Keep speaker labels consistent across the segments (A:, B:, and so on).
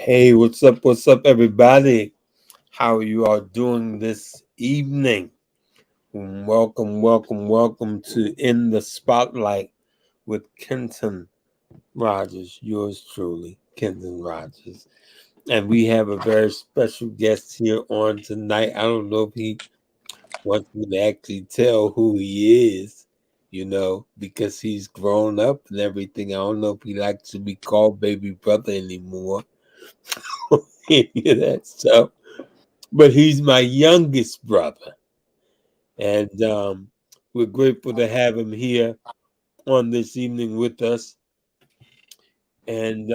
A: Hey, what's up, everybody? How you all doing this evening? Welcome to In the Spotlight with Kenton Rogers, yours truly, Kenton Rogers. And we have a very special guest here on tonight. I don't know if he wants me to actually tell who he is, because he's grown up and everything. I don't know if he likes to be called baby brother anymore. Any of that stuff. But he's my youngest brother, and we're grateful to have him here on this evening with us. And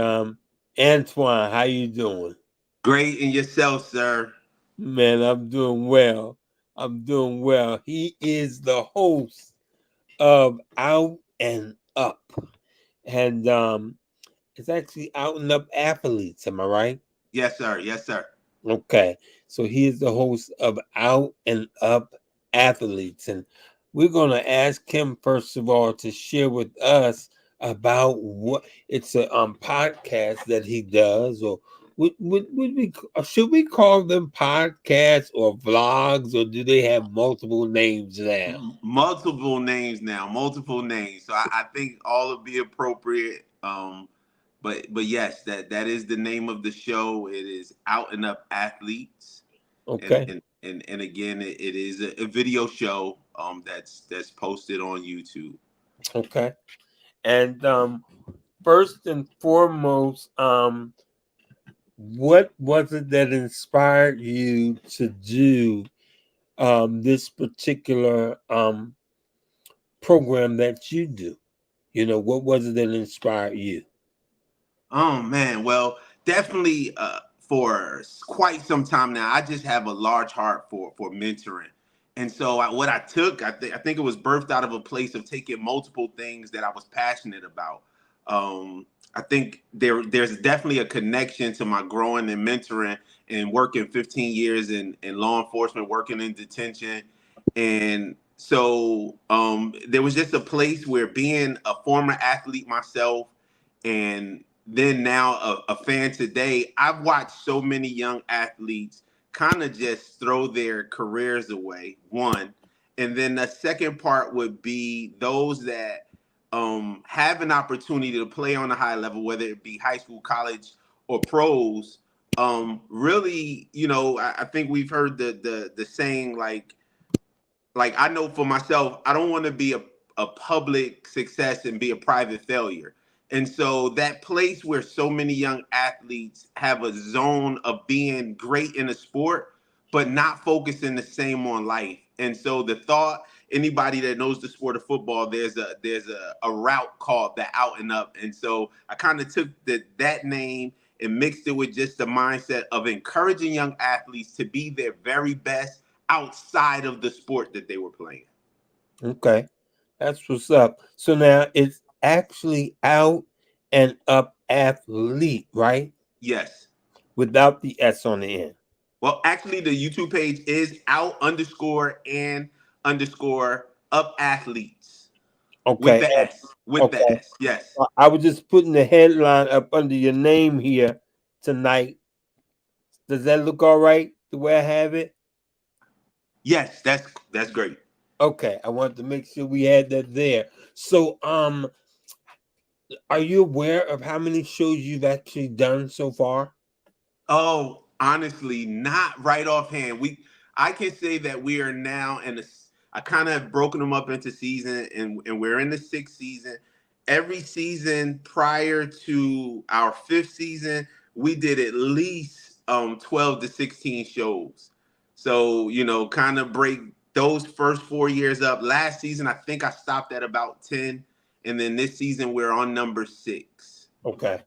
A: Antwan, how you doing?
B: Great in yourself, sir.
A: Man, I'm doing well. I'm doing well. He is the host of Out and Up, and it's actually Out and Up Athletes. Am I right?
B: Yes, sir. Yes, sir.
A: Okay, so he is the host of Out and Up Athletes, and we're going to ask him first of all to share with us about what it's a podcast that he does, or would we should we call them podcasts or vlogs, or do they have multiple names now?
B: Multiple names now, multiple names. So I think all will be appropriate. But yes, that is the name of the show. It is Out and Up Athletes, and
A: Okay,
B: and again, it is a video show. That's posted on YouTube.
A: okay, and first and foremost, what was it that inspired you to do this particular program that you do? What was it that inspired you?
B: Oh man, well, definitely for quite some time now, I just have a large heart for mentoring, and so what I took, I think it was birthed out of a place of taking multiple things that I was passionate about. I think there's definitely a connection to my growing and mentoring and working 15 years in law enforcement, working in detention, and so there was just a place where being a former athlete myself and then now a fan today, I've watched so many young athletes kind of just throw their careers away. One, and then the second part would be those that have an opportunity to play on a high level, whether it be high school, college, or pros. Really, I think we've heard the saying like I know for myself, I don't want to be a public success and be a private failure. And so that place where so many young athletes have a zone of being great in a sport, but not focusing the same on life. And so the thought, anybody that knows the sport of football, there's a route called the out and up. And so I kind of took that name and mixed it with just the mindset of encouraging young athletes to be their very best outside of the sport that they were playing.
A: Okay, that's what's up. So now it's actually Out and Up Athlete, right?
B: Yes.
A: Without the S on the end.
B: Well, actually, the YouTube page is out underscore and underscore up athletes with
A: Okay,
B: the S. With the
A: okay.
B: S. Yes.
A: I was just putting the headline up under your name here tonight. Does that look all right the way I have it?
B: Yes, that's great.
A: Okay, I wanted to make sure we had that there. So, are you aware of how many shows you've actually done so far?
B: Oh, honestly, not right offhand. I can say that we are now in a. I kind of have broken them up into season, and we're in the sixth season. Every season prior to our fifth season, we did at least 12 to 16 shows. So kind of break those first 4 years up. Last season, I think I stopped at about 10, and then this season we're on number six.
A: Okay.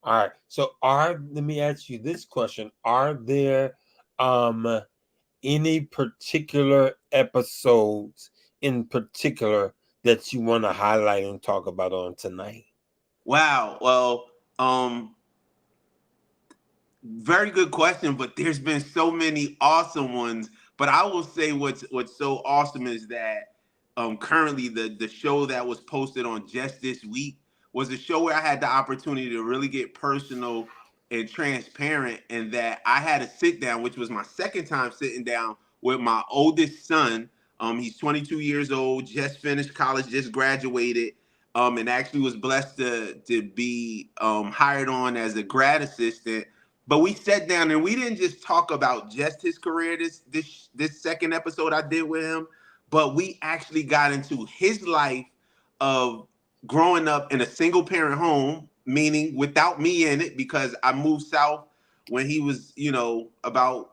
A: All right. So let me ask you this question. Are there um any particular episodes in particular that you want to highlight and talk about on tonight?
B: Wow. Well, very good question, but there's been so many awesome ones. But I will say what's so awesome is that currently the show that was posted on just this week was a show where I had the opportunity to really get personal and transparent in that I had a sit down, which was my second time sitting down with my oldest son. He's 22 years old, just finished college, just graduated, and actually was blessed to be hired on as a grad assistant. But we sat down and we didn't just talk about just his career. This second episode I did with him, but we actually got into his life of growing up in a single parent home, meaning without me in it, because I moved south when he was, about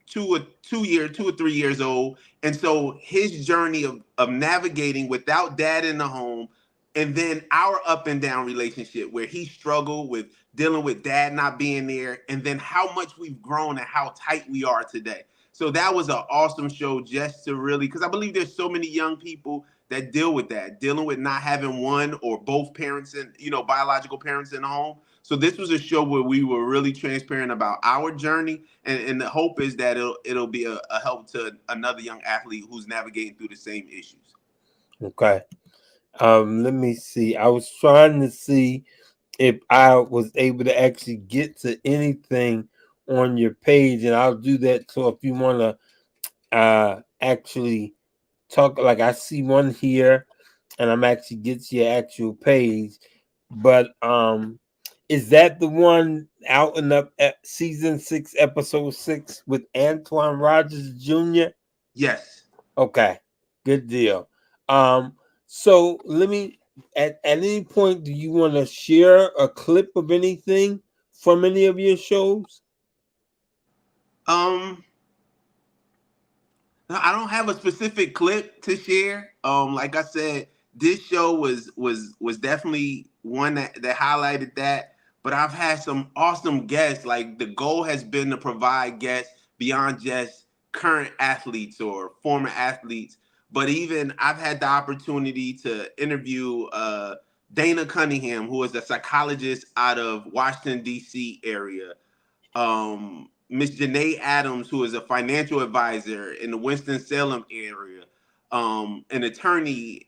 B: 2 or 3 years old. And so his journey of navigating without dad in the home, and then our up and down relationship where he struggled with dealing with dad not being there, and then how much we've grown and how tight we are today. So that was an awesome show, just to really, because I believe there's so many young people that deal with that, dealing with not having one or both parents in, biological parents in the home. So this was a show where we were really transparent about our journey, and the hope is that it'll be a help to another young athlete who's navigating through the same issues.
A: Okay. Let me see. I was trying to see if I was able to actually get to anything on your page, and I'll do that. So if you want to actually talk, like I see one here, and I'm actually get to your actual page, but is that the one out in the season 6, episode 6 with Antwan Rogers Jr.?
B: Yes.
A: Okay, good deal. Um, so let me at any point, do you want to share a clip of anything from any of your shows?
B: Um, I don't have a specific clip to share. Like I said, this show was definitely one that highlighted that. But I've had some awesome guests. Like, the goal has been to provide guests beyond just current athletes or former athletes. But even I've had the opportunity to interview Dana Cunningham, who is a psychologist out of Washington D.C. area. Miss Janae Adams, who is a financial advisor in the Winston-Salem area, an attorney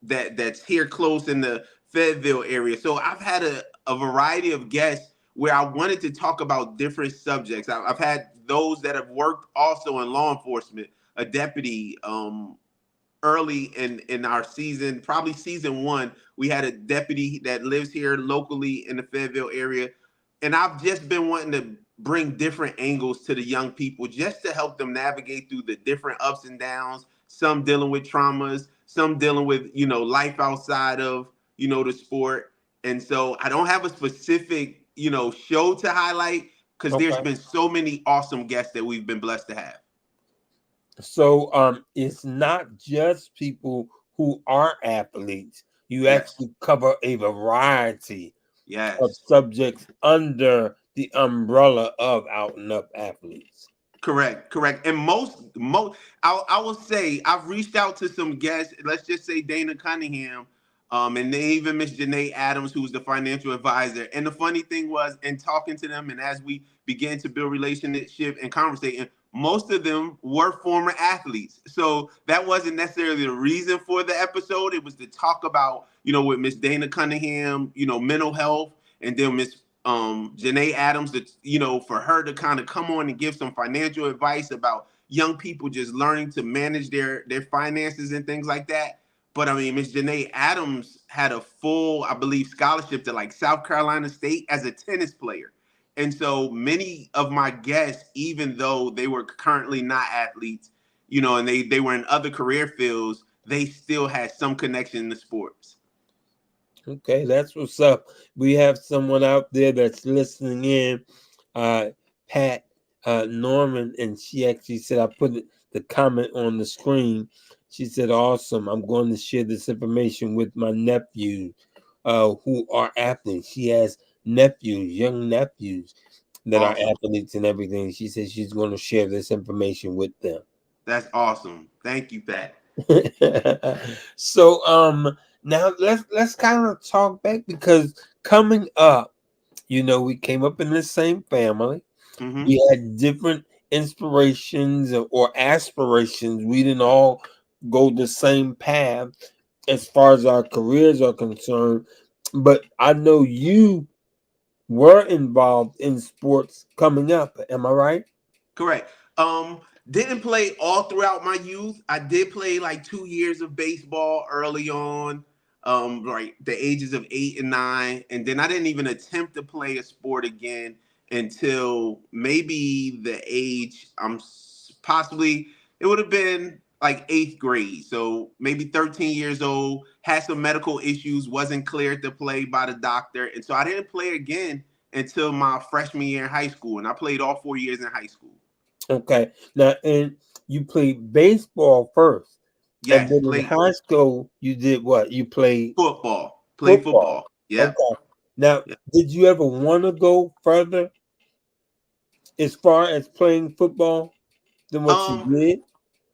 B: that's here close in the Fayetteville area. So I've had a variety of guests where I wanted to talk about different subjects. I've had those that have worked also in law enforcement, a deputy. Early in our season, probably season 1, we had a deputy that lives here locally in the Fayetteville area, and I've just been wanting to bring different angles to the young people just to help them navigate through the different ups and downs. Some dealing with traumas, some dealing with life outside of the sport. And so I don't have a specific show to highlight, because there's
A: Okay.
B: been so many awesome guests that we've been blessed to have.
A: So it's not just people who are athletes. You
B: Yes.
A: actually cover a variety of
B: Yes.
A: subjects under the umbrella of out and up athletes.
B: Correct, correct. And most I will say I've reached out to some guests. Let's just say Dana Cunningham, and then even Miss Janae Adams, who's the financial advisor. And the funny thing was, in talking to them, and as we began to build relationship and conversating, most of them were former athletes. So that wasn't necessarily the reason for the episode. It was to talk about, with Miss Dana Cunningham, mental health, and then Miss Janae Adams, that for her to kind of come on and give some financial advice about young people just learning to manage their finances and things like that. But I mean, Miss Janae Adams had a full, I believe, scholarship to like South Carolina State as a tennis player. And so many of my guests, even though they were currently not athletes, and they were in other career fields, they still had some connection to sports.
A: Okay, that's what's up. We have someone out there that's listening in, uh, Pat Norman, and she actually said, I put the comment on the screen. She said, awesome. I'm going to share this information with my nephews who are athletes. She has nephews, young nephews that are
B: Awesome.
A: athletes and everything. She says she's going to share this information with them.
B: That's awesome. Thank you, Pat.
A: So now let's kind of talk back, because coming up, we came up in the same family.
B: Hmm.
A: We had different inspirations or aspirations. We didn't all go the same path as far as our careers are concerned. But I know you were involved in sports coming up. Am I right?
B: Correct. Didn't play all throughout my youth. I did play like 2 years of baseball early on, like the ages of 8 and 9, and then I didn't even attempt to play a sport again until maybe the age possibly it would have been like eighth grade. So maybe 13 years old. Had some medical issues, wasn't cleared to play by the doctor, and so I didn't play again until my freshman year in high school, and I played all 4 years in high school.
A: Okay. Now, and you played baseball first, and
B: Yes,
A: then in
B: played
A: high school you did what? You played
B: football. Played
A: football.
B: football. Yep.
A: Okay. Now,
B: Yep.
A: did you ever want to go further as far as playing football than what you
B: Um,
A: did?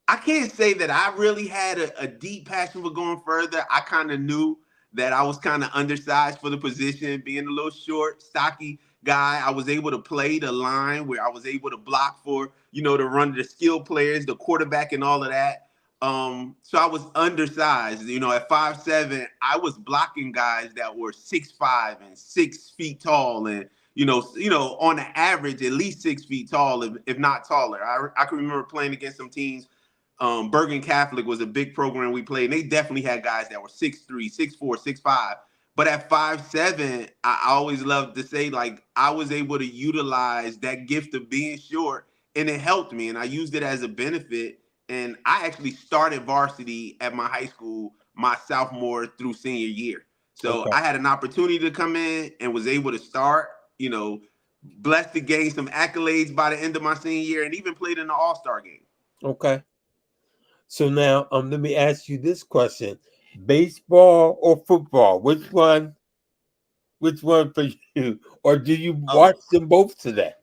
B: I can't say that I really had a deep passion for going further. I kind of knew that I was kind of undersized for the position, being a little short, stocky guy. I was able to play the line where I was able to block for, the run, the skill players, the quarterback, and all of that. So I was undersized. At 5'7", I was blocking guys that were 6'5" and 6 feet tall, and on the average, at least 6 feet tall, if not taller. I can remember playing against some teams. Bergen Catholic was a big program we played, and they definitely had guys that were 6'3", 6'4", 6'5". But at 5'7", I always loved to say, like, I was able to utilize that gift of being short, and it helped me, and I used it as a benefit. And I actually started varsity at my high school my sophomore through senior year. So
A: Okay.
B: I had an opportunity to come in and was able to start, blessed to gain some accolades by the end of my senior year, and even played in the All-Star game.
A: Okay. So now, let me ask you this question: baseball or football? Which one? Which one for you? Or do you
B: Oh,
A: watch them both today?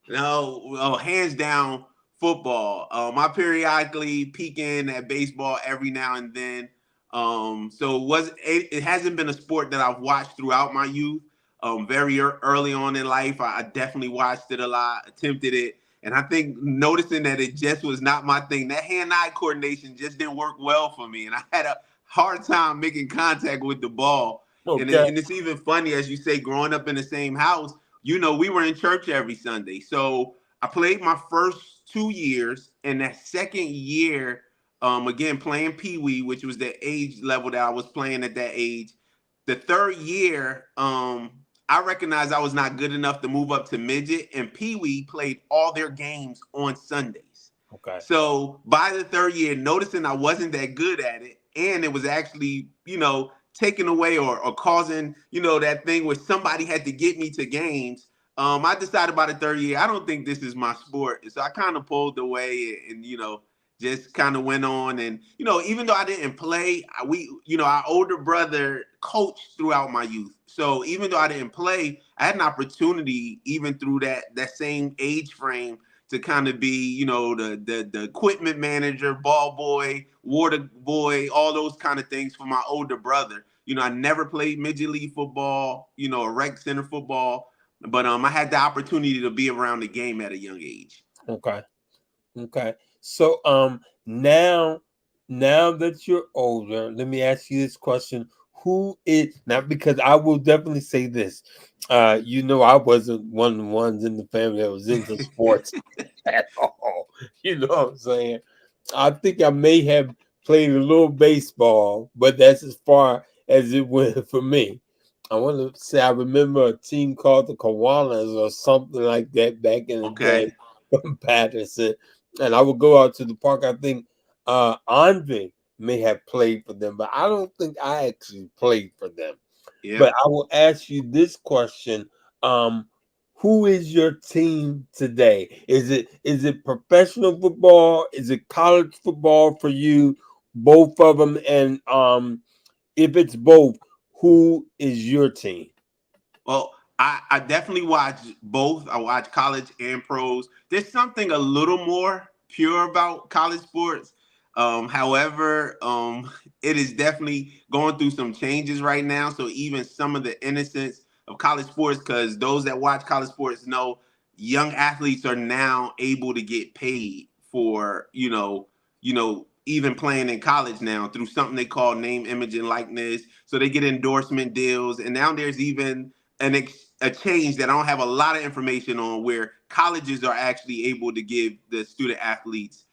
B: no, well, hands down, football. I periodically peek in at baseball every now and then. It hasn't been a sport that I've watched throughout my youth. Very early on in life, I definitely watched it a lot, attempted it, and I think noticing that it just was not my thing. That hand-eye coordination just didn't work well for me, and I had a hard time making contact with the ball.
A: Okay.
B: And it's even funny, as you say, growing up in the same house. We were in church every Sunday. So I played my first 2 years, and that second year, again playing Pee Wee, which was the age level that I was playing at that age. The third year, I recognized I was not good enough to move up to midget, and Pee Wee played all their games on Sundays.
A: Okay.
B: So by the third year, noticing I wasn't that good at it, and it was actually, taking away or causing, that thing where somebody had to get me to games. I decided by the third year, I don't think this is my sport. And so I kind of pulled away and, just kind of went on. And, even though I didn't play, our older brother coached throughout my youth. So even though I didn't play, I had an opportunity even through that same age frame to kind of be, the equipment manager, ball boy, water boy, all those kind of things for my older brother. I never played midget league football, a rec center football, but I had the opportunity to be around the game at a young age.
A: Okay. Okay. So now that you're older, let me ask you this question. Who is now, because I will definitely say this. I wasn't one of the ones in the family that was into sports at all. You know what I'm saying? I think I may have played a little baseball, but that's as far as it went for me. I want to say I remember a team called the Koalas or something like that back in the day
B: Okay.
A: from Patterson, and I would go out to the park. I think Andre may have played for them, but I don't think I actually played for them. But
B: Yep.
A: I will ask you this question: um, Who is your team today? Is it professional football? Is it college football for you? Both of them, and if it's both, who is your team?
B: Well, I definitely watch both. I watch college and pros. There's something a little more pure about college sports. However, it is definitely going through some changes right now. So even some of the innocence of college sports, because those that watch college sports know young athletes are now able to get paid for, even playing in college now through something they call name, image, and likeness. So they get endorsement deals, and now there's even a change that I don't have a lot of information on, where colleges are actually able to give the student athletes,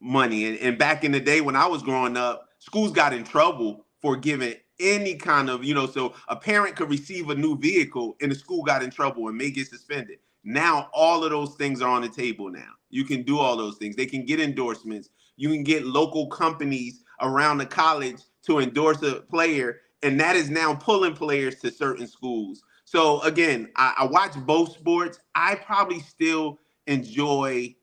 B: money. And back in the day when I was growing up, schools got in trouble for giving any kind of, so a parent could receive a new vehicle and the school got in trouble and may get suspended. Now all of those things are on the table now. You can do all those things. They can get endorsements. You can get local companies around the college to endorse a player, and that is now pulling players to certain schools. So again, I watch both sports. I probably still enjoy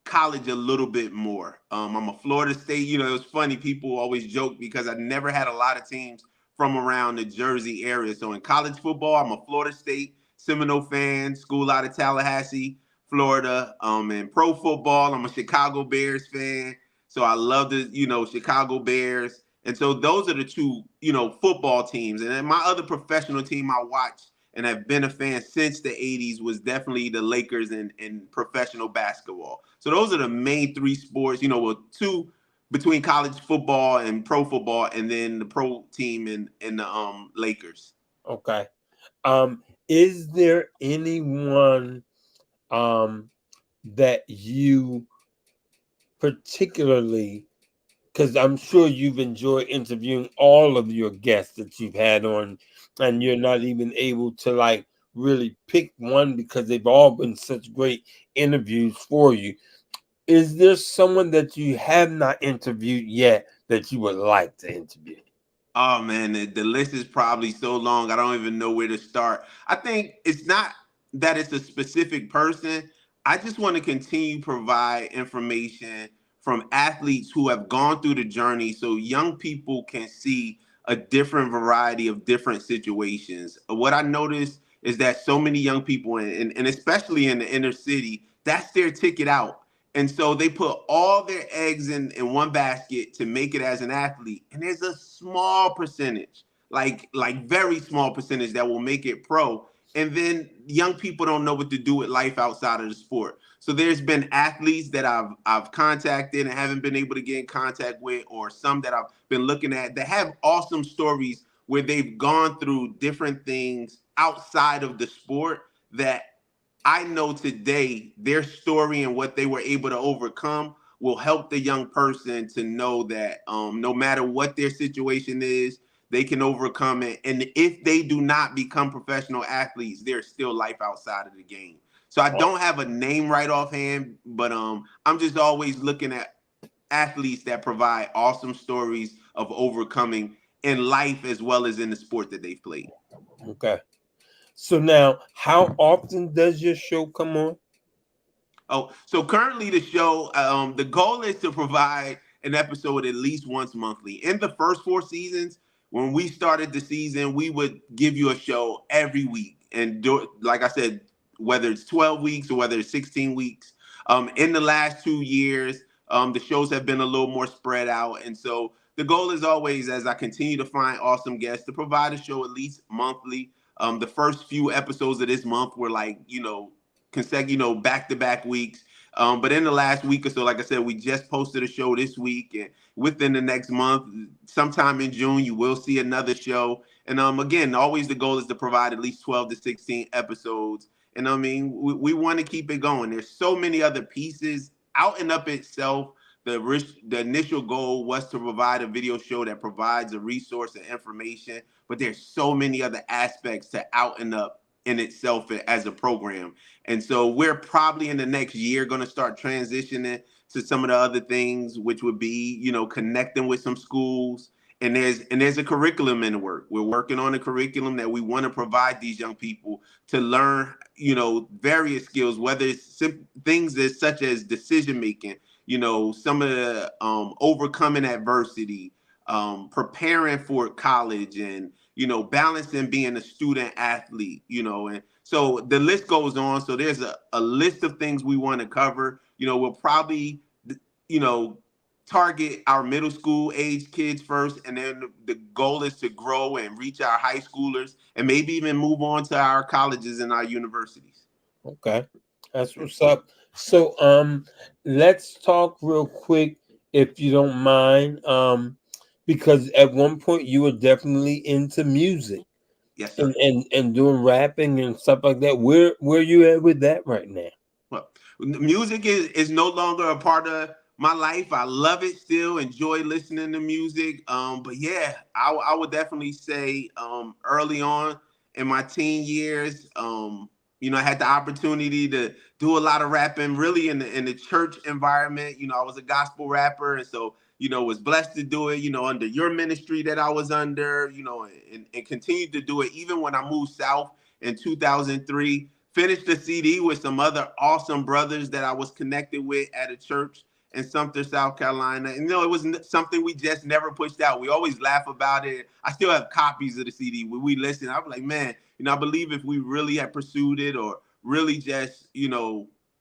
B: college a little bit more. I'm a Florida State. It was funny. People always joke because I never had a lot of teams from around the Jersey area. So in college football, I'm a Florida State Seminole fan, school out of Tallahassee, Florida. In pro football, I'm a Chicago Bears fan. So I love the, Chicago Bears. And so those are the two, football teams. And then my other professional team I watch and have been a fan since the 80s was definitely the Lakers in professional basketball. So those are the main three sports, with two between college football and pro football, and then the pro team in the Lakers.
A: Okay. Is there anyone that you particularly, because I'm sure you've enjoyed interviewing all of your guests that you've had on, and you're not even able to like really pick one because they've all been such great interviews for you. Is there someone that you have not interviewed yet that you would like to interview?
B: Oh man, the list is probably so long. I don't even know where to start. I think it's not that it's a specific person. I just want to continue to provide information from athletes who have gone through the journey so young people can see a different variety of different situations. What I noticed is that so many young people, and especially in the inner city, that's their ticket out. And so they put all their eggs in one basket to make it as an athlete. And there's a small percentage, like very small percentage that will make it pro. And then young people don't know what to do with life outside of the sport. So there's been athletes that I've contacted and haven't been able to get in contact with, or some that I've been looking at that have awesome stories where they've gone through different things outside of the sport that I know today their story and what they were able to overcome will help the young person to know that no matter what their situation is, they can overcome it. And if they do not become professional athletes, there's still life outside of the game. So I don't have a name right offhand, but I'm just always looking at athletes that provide awesome stories of overcoming in life as well as in the sport that they've played.
A: Okay. So now, how often does your show come on?
B: Oh, so currently the show, the goal is to provide an episode at least once monthly. In the first four seasons, when we started the season, we would give you a show every week, and like I said, whether it's 12 weeks or whether it's 16 weeks. In the last 2 years, the shows have been a little more spread out, and so the goal is always, as I continue to find awesome guests, to provide a show at least monthly. The first few episodes of this month were like, consecutive, back to back weeks. But in the last week or so, like I said, we just posted a show this week, and within the next month, sometime in June, you will see another show. And again, always the goal is to provide at least 12 to 16 episodes. And I mean, we want to keep it going. There's so many other pieces out and up itself. The initial goal was to provide a video show that provides a resource and information, but there's so many other aspects to out and up in itself as a program. And so we're probably in the next year going to start transitioning to some of the other things, which would be, connecting with some schools. And there's a curriculum in the work. We're working on a curriculum that we want to provide these young people to learn, various skills, whether it's things as such as decision making, some of the overcoming adversity, preparing for college, and balancing being a student athlete, and so the list goes on. So there's a list of things we want to cover. We'll probably, you know, target our middle school age kids first, and then the goal is to grow and reach our high schoolers, and maybe even move on to our colleges and our universities.
A: Okay, that's what's up. So, let's talk real quick, if you don't mind, because at one point you were definitely into music.
B: Yes, sir.
A: and doing rapping and stuff like that. Where you at with that right now?
B: Well, music is no longer a part of my life. I love it still, enjoy listening to music. But yeah, I would definitely say early on in my teen years, I had the opportunity to do a lot of rapping really in the church environment. I was a gospel rapper, and so was blessed to do it, under your ministry that I was under, and continued to do it even when I moved south in 2003. Finished the CD with some other awesome brothers that I was connected with at a church in Sumter, South Carolina. And it was something we just never pushed out. We always laugh about it. I still have copies of the CD. When we listen, I'm like, man, I believe if we really had pursued it or really just,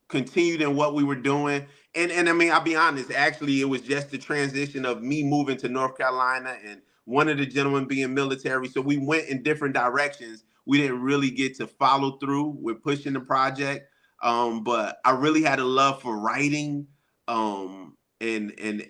B: continued in what we were doing. And I mean, I'll be honest, actually, it was just the transition of me moving to North Carolina and one of the gentlemen being military. So we went in different directions. We didn't really get to follow through with pushing the project. But I really had a love for writing, and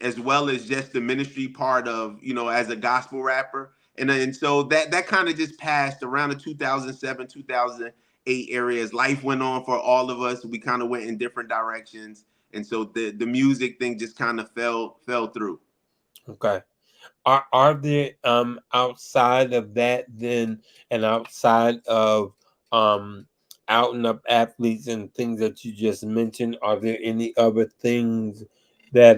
B: as well as just the ministry part of, as a gospel rapper. And so that kind of just passed around the 2007, 2008 areas. Life went on for all of us. We kind of went in different directions. And so the music thing just kind of fell through.
A: Okay. Are there outside of that then, and outside of um out and up athletes and things that you just mentioned, are there any other things that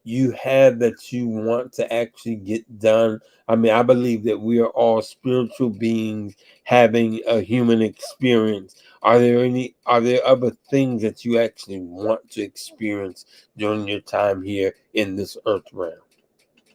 A: you have that you want to actually get done? I mean, I believe that we are all spiritual beings having a human experience. Are there other things that you actually want to experience during your time here in this earth realm?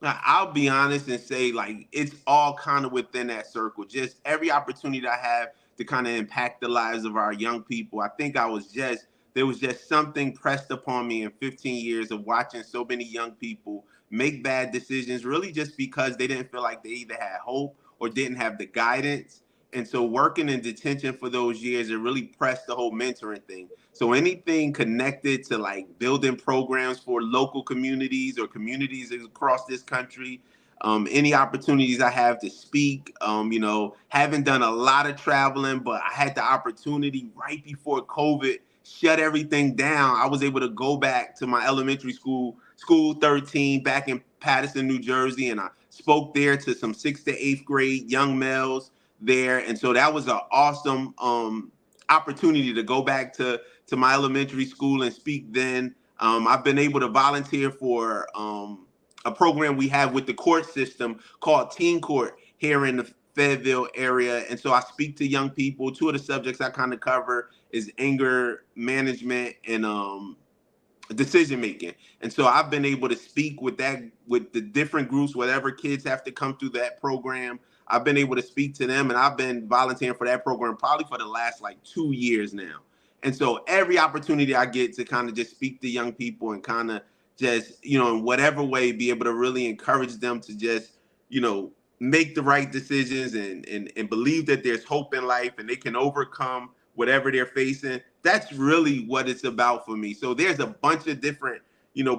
B: Now, I'll be honest and say, like, it's all kind of within that circle. Just every opportunity I have to kind of impact the lives of our young people. I think there was just something pressed upon me in 15 years of watching so many young people make bad decisions, really just because they didn't feel like they either had hope or didn't have the guidance. And so working in detention for those years, it really pressed the whole mentoring thing. So anything connected to like building programs for local communities or communities across this country, any opportunities I have to speak, haven't done a lot of traveling, but I had the opportunity right before COVID shut everything down. I was able to go back to my elementary school 13 back in Paterson, New Jersey, and I spoke there to some 6th to 8th grade young males there. And so that was an awesome opportunity to go back to my elementary school and speak then. I've been able to volunteer for a program we have with the court system called Teen Court here in the Fayetteville area. And so I speak to young people. Two of the subjects I kind of cover is anger management and decision making. And so I've been able to speak with the different groups, whatever kids have to come through that program. I've been able to speak to them, and I've been volunteering for that program probably for the last like 2 years now. And so every opportunity I get to kind of just speak to young people and kind of just, in whatever way, be able to really encourage them to just, you know, make the right decisions and believe that there's hope in life and they can overcome whatever they're facing. That's really what it's about for me. So there's a bunch of different,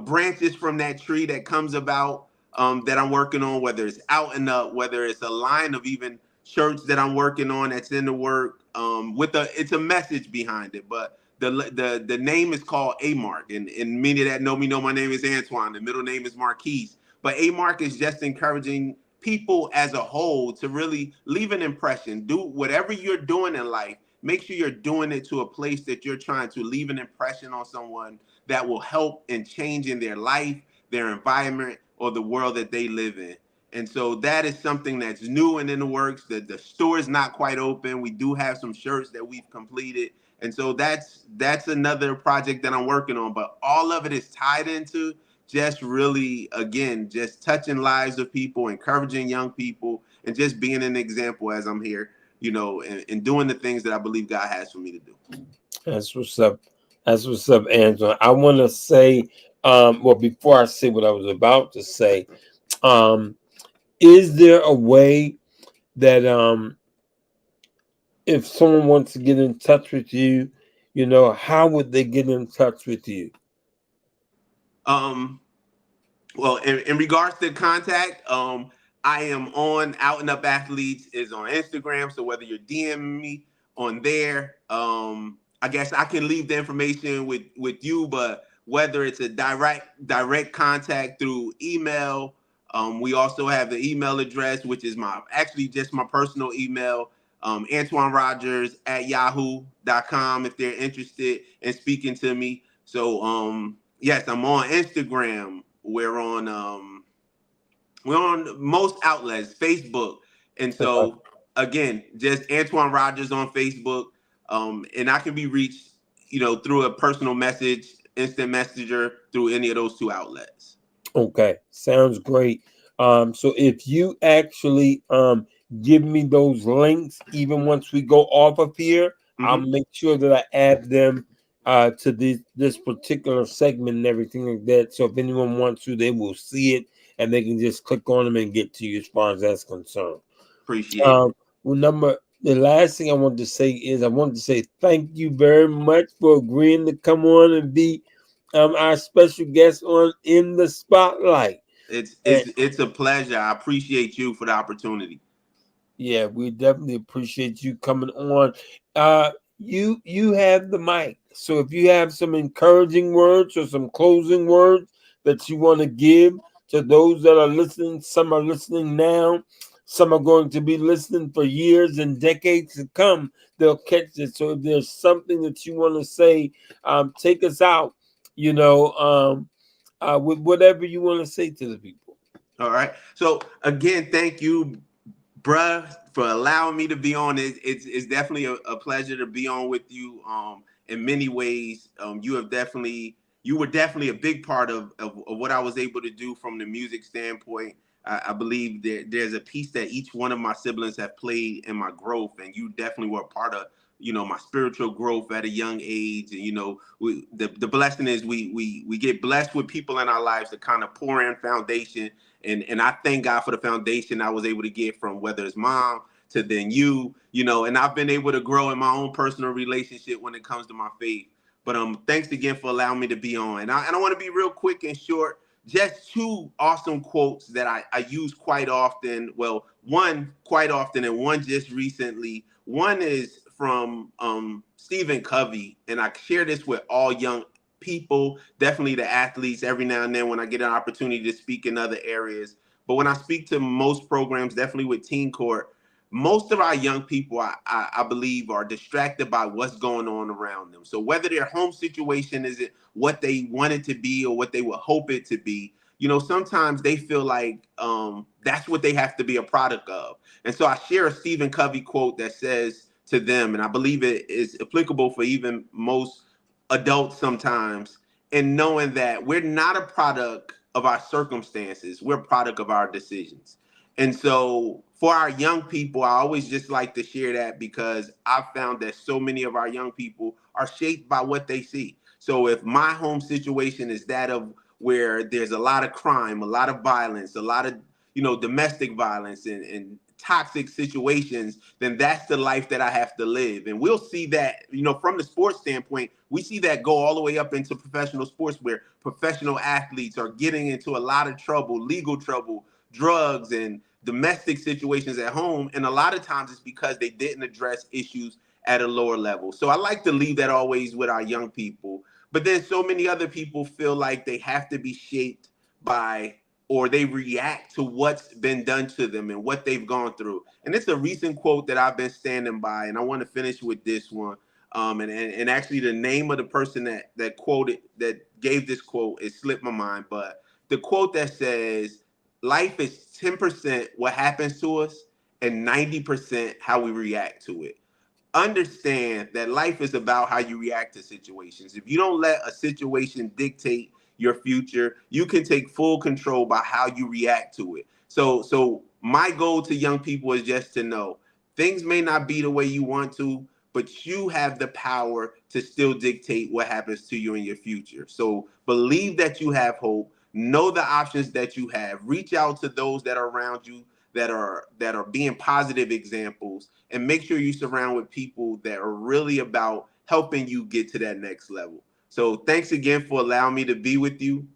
B: branches from that tree that comes about, that I'm working on, whether it's out and up, whether it's a line of even shirts that I'm working on that's in the work, it's a message behind it. But the name is called A Mark, and many that know me know my name is Antwan. The middle name is Marquise. But A Mark is just encouraging people as a whole to really leave an impression. Do whatever you're doing in life, make sure you're doing it to a place that you're trying to leave an impression on someone that will help in changing their life, their environment, or the world that they live in. And so that is something that's new and in the works. The store is not quite open. We do have some shirts that we've completed. And so that's another project that I'm working on. But all of it is tied into just really, again, just touching lives of people, encouraging young people, and just being an example as I'm here, and doing the things that I believe God has for me to do.
A: That's what's up. That's what's up, Angela. I want to say, well, before I say what I was about to say, um, is there a way that if someone wants to get in touch with you, how would they get in touch with you?
B: Um, well, in regards to contact, I am on Out and Up Athletes is on Instagram. So whether you're DMing me on there, I guess I can leave the information with you. But whether it's a direct contact through email, we also have the email address, which is my actually just my personal email, Antwan Rogers at yahoo.com if they're interested in speaking to me. So yes, I'm on Instagram. We're on most outlets, Facebook. And
A: Okay.
B: so again, just Antwan Rogers on Facebook. And I can be reached, through a personal message, instant messenger through any of those two outlets.
A: Okay, sounds great. So if you actually give me those links, even once we go off of here, I'll
B: Hmm.
A: make sure that I add them to this particular segment and everything like that. So if anyone wants to, they will see it and they can just click on them and get to you as far as that's concerned.
B: Appreciate it.
A: Um, well, the last thing I want to say is I want to say thank you very much for agreeing to come on and be our special guest on In the Spotlight.
B: It's
A: And
B: it's it's a pleasure. I appreciate you for the opportunity.
A: yeah, we definitely appreciate you coming on. Uh, you have the mic, so if you have some encouraging words or some closing words that you want to give to those that are listening, some are listening now, some are going to be listening for years and decades to come. They'll catch it. So if there's something that you want to say, take us out. You know, with whatever you want to say to the people.
B: All right. So again, thank you, bruh, for allowing me to be on it. It's definitely a pleasure to be on with you. In many ways, you were definitely a big part of what I was able to do from the music standpoint. I believe there's a piece that each one of my siblings have played in my growth, and you definitely were a part of my spiritual growth at a young age. And the blessing is we get blessed with people in our lives to kind of pour in foundation, and I thank God for the foundation I was able to get from whether it's mom to then and I've been able to grow in my own personal relationship when it comes to my faith. But thanks again for allowing me to be on. And I want to be real quick and short. Just two awesome quotes that I use quite often. Well, one quite often and one just recently. One is from Stephen Covey, and I share this with all young people, definitely the athletes every now and then when I get an opportunity to speak in other areas. But when I speak to most programs, definitely with Teen Court, most of our young people, I believe, are distracted by what's going on around them. So whether their home situation isn't what they want it to be or what they would hope it to be, sometimes they feel like that's what they have to be a product of. And so I share a Stephen Covey quote that says to them, and I believe it is applicable for even most adults sometimes, and knowing that we're not a product of our circumstances, we're a product of our decisions. And so for our young people, I always just like to share that because I've found that so many of our young people are shaped by what they see. So if my home situation is that of where there's a lot of crime, a lot of violence, a lot of domestic violence and toxic situations, then that's the life that I have to live. And we'll see that, from the sports standpoint, we see that go all the way up into professional sports where professional athletes are getting into a lot of trouble, legal trouble, drugs and domestic situations at home. And a lot of times it's because they didn't address issues at a lower level. So I like to leave that always with our young people. But then so many other people feel like they have to be shaped by or they react to what's been done to them and what they've gone through. And it's a recent quote that I've been standing by, and I want to finish with this one. And actually, the name of the person that gave this quote, it slipped my mind, but the quote that says, "Life is 10% what happens to us, and 90% how we react to it." Understand that life is about how you react to situations. If you don't let a situation dictate your future, you can take full control by how you react to it. So my goal to young people is just to know things may not be the way you want to, but you have the power to still dictate what happens to you in your future. So believe that you have hope, know the options that you have, reach out to those that are around you that are being positive examples, and make sure you surround with people that are really about helping you get to that next level. So thanks again for allowing me to be with you,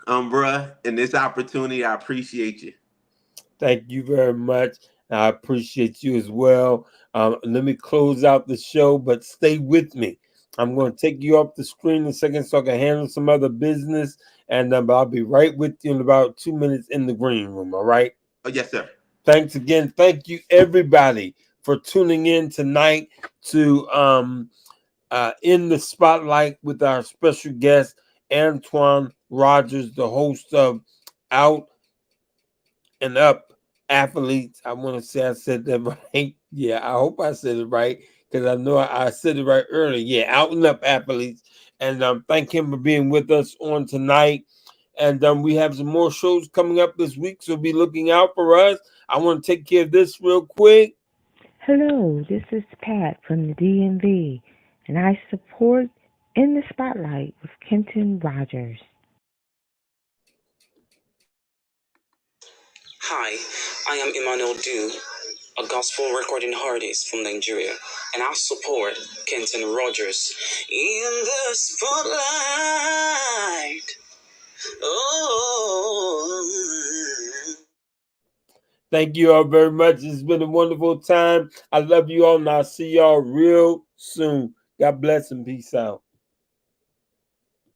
B: bruh, in this opportunity. I appreciate you.
A: Thank you very much. I appreciate you as well. Let me close out the show, but stay with me. I'm going to take you off the screen in a second so I can handle some other business, and I'll be right with you in about 2 minutes in the green room. All right.
B: Oh, yes, sir.
A: Thanks again. Thank you, everybody, for tuning in tonight to in the spotlight with our special guest, Antwan Rogers, the host of Out and Up Athletes. I want to say I said that right. Yeah, I hope I said it right because I know I said it right earlier. Yeah, Out and Up Athletes. And thank him for being with us on tonight. And we have some more shows coming up this week, so be looking out for us. I want to take care of this real quick.
C: Hello, this is Pat from the DMV, and I support In the Spotlight with Kenton Rogers.
D: Hi, I am Emmanuel Du, a gospel recording artist from Nigeria, and I support Kenton Rogers in the spotlight. Oh.
A: Thank you all very much. It's been a wonderful time. I love you all, and I'll see y'all real soon. God bless and peace out.